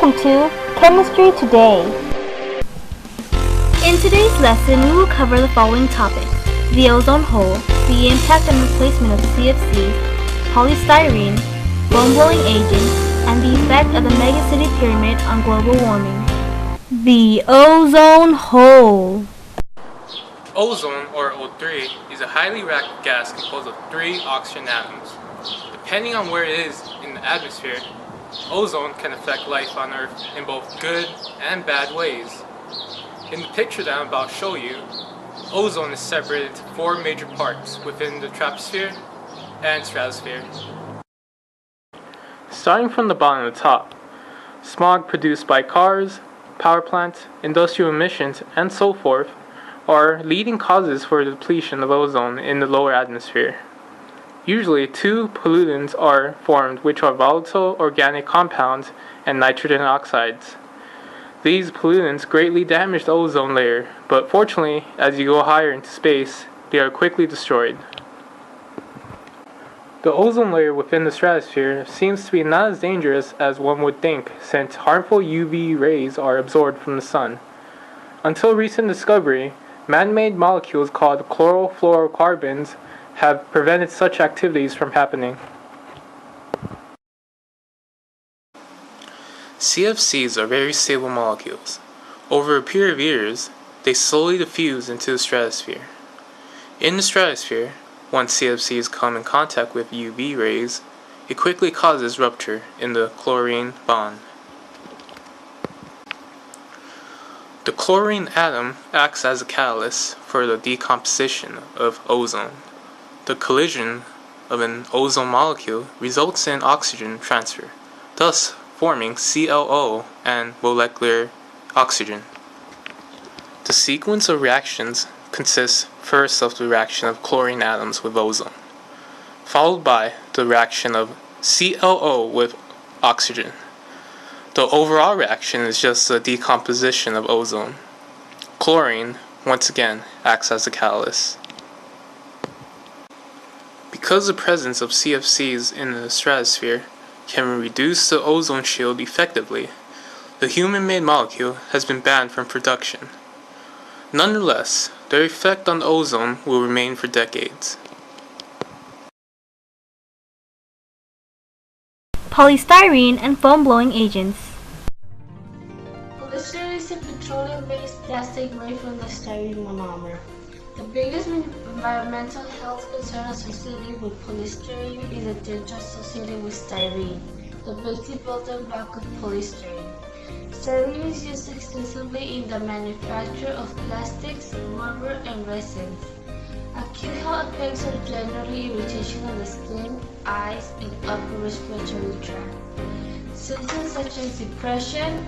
Welcome to Chemistry Today. In today's lesson, we will cover the following topics: the ozone hole, the impact and replacement of CFCs, polystyrene, foam-blowing agents, and the effect of the megacity pyramid on global warming. The ozone hole. Ozone, or O3, is a highly reactive gas composed of 3 oxygen atoms. Depending on where it is in the atmosphere, ozone can affect life on Earth in both good and bad ways. In the picture that I'm about to show you, ozone is separated into 4 major parts within the troposphere and stratosphere. Starting from the bottom to the top, smog produced by cars, power plants, industrial emissions, and so forth are leading causes for the depletion of ozone in the lower atmosphere. Usually, 2 pollutants are formed, which are volatile organic compounds and nitrogen oxides. These pollutants greatly damage the ozone layer, but fortunately, as you go higher into space, they are quickly destroyed. The ozone layer within the stratosphere seems to be not as dangerous as one would think, since harmful UV rays are absorbed from the sun. Until recent discovery, man-made molecules called chlorofluorocarbons have prevented such activities from happening. CFCs are very stable molecules. Over a period of years, they slowly diffuse into the stratosphere. In the stratosphere, once CFCs come in contact with UV rays, it quickly causes rupture in the chlorine bond. The chlorine atom acts as a catalyst for the decomposition of ozone. The collision of an ozone molecule results in oxygen transfer, thus forming ClO and molecular oxygen. The sequence of reactions consists first of the reaction of chlorine atoms with ozone, followed by the reaction of ClO with oxygen. The overall reaction is just the decomposition of ozone. Chlorine, once again, acts as a catalyst. Because the presence of CFCs in the stratosphere can reduce the ozone shield effectively, the human-made molecule has been banned from production. Nonetheless, their effect on the ozone will remain for decades. Polystyrene and foam-blowing agents. Polystyrene is a petroleum-based plastic made from the styrene monomer. The biggest environmental health concern associated with polystyrene is the danger associated with styrene, the basic building block of polystyrene. Styrene is used extensively in the manufacture of plastics, rubber, and resins. Acute health effects are generally irritation of the skin, eyes, and upper respiratory tract. Symptoms such as depression,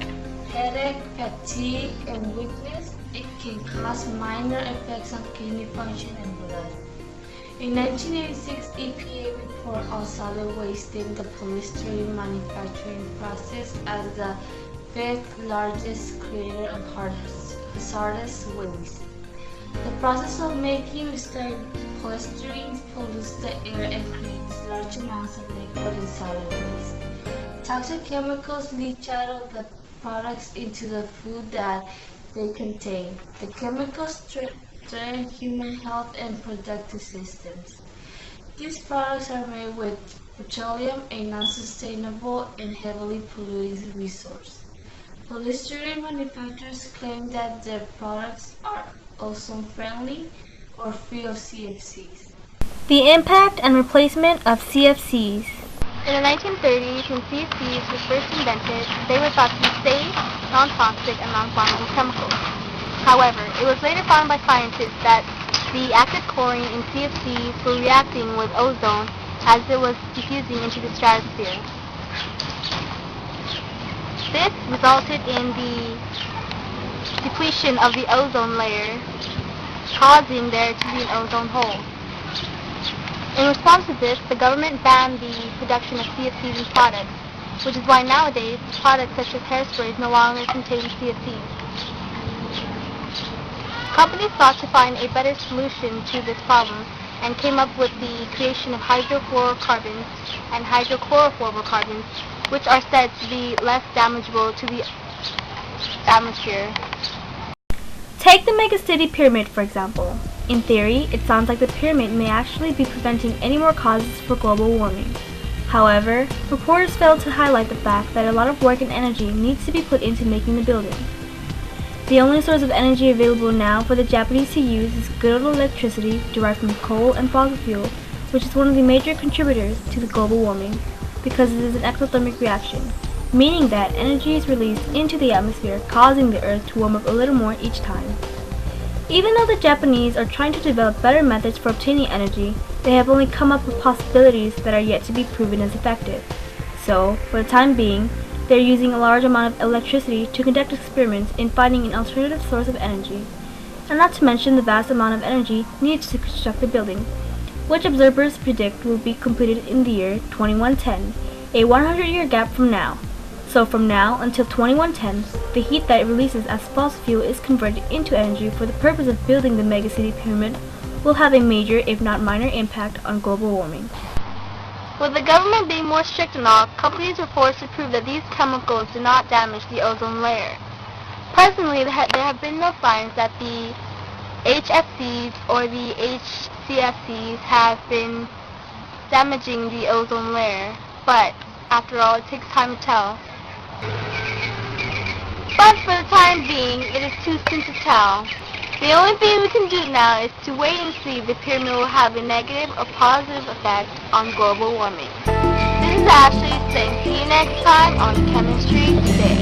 headache, fatigue, and weakness. It can cause minor effects on kidney function and blood. In 1986, EPA report on solid waste named the polystyrene manufacturing process as the 5th largest creator of hazardous waste. The process of making polystyrene pollutes the air and creates large amounts of liquid and solid waste. Toxic chemicals leach out of the products into the food that they contain. The chemicals threaten human health and reproductive systems. These products are made with petroleum, a non-sustainable and heavily polluting resource. Polystyrene manufacturers claim that their products are ozone-friendly or free of CFCs. The impact and replacement of CFCs. In the 1930s, when CFCs were first invented, they were thought to be safe, non-toxic, and non-flammable chemicals. However, it was later found by scientists that the active chlorine in CFCs were reacting with ozone as it was diffusing into the stratosphere. This resulted in the depletion of the ozone layer, causing there to be an ozone hole. In response to this, the government banned the production of CFCs in products, which is why nowadays products such as hairsprays no longer contain CFCs. Companies sought to find a better solution to this problem and came up with the creation of hydrofluorocarbons and hydrochlorofluorocarbons, which are said to be less damageable to the atmosphere. Take the megacity pyramid, for example. In theory, it sounds like the pyramid may actually be preventing any more causes for global warming. However, reporters fail to highlight the fact that a lot of work and energy needs to be put into making the building. The only source of energy available now for the Japanese to use is good old electricity derived from coal and fossil fuel, which is one of the major contributors to the global warming, because it is an exothermic reaction, meaning that energy is released into the atmosphere, causing the Earth to warm up a little more each time. Even though the Japanese are trying to develop better methods for obtaining energy, they have only come up with possibilities that are yet to be proven as effective. So, for the time being, they are using a large amount of electricity to conduct experiments in finding an alternative source of energy, and not to mention the vast amount of energy needed to construct the building, which observers predict will be completed in the year 2110, a 100-year gap from now. So from now until 2110, the heat that it releases as fossil fuel is converted into energy for the purpose of building the megacity pyramid will have a major, if not minor, impact on global warming. With the government being more strict and all, companies are forced to prove that these chemicals do not damage the ozone layer. Presently, there have been no signs that the HFCs or the HCFCs have been damaging the ozone layer, but after all, it takes time to tell. But for the time being, it is too soon to tell. The only thing we can do now is to wait and see if the pyramid will have a negative or positive effect on global warming. This is Ashley saying see you next time on Chemistry Today.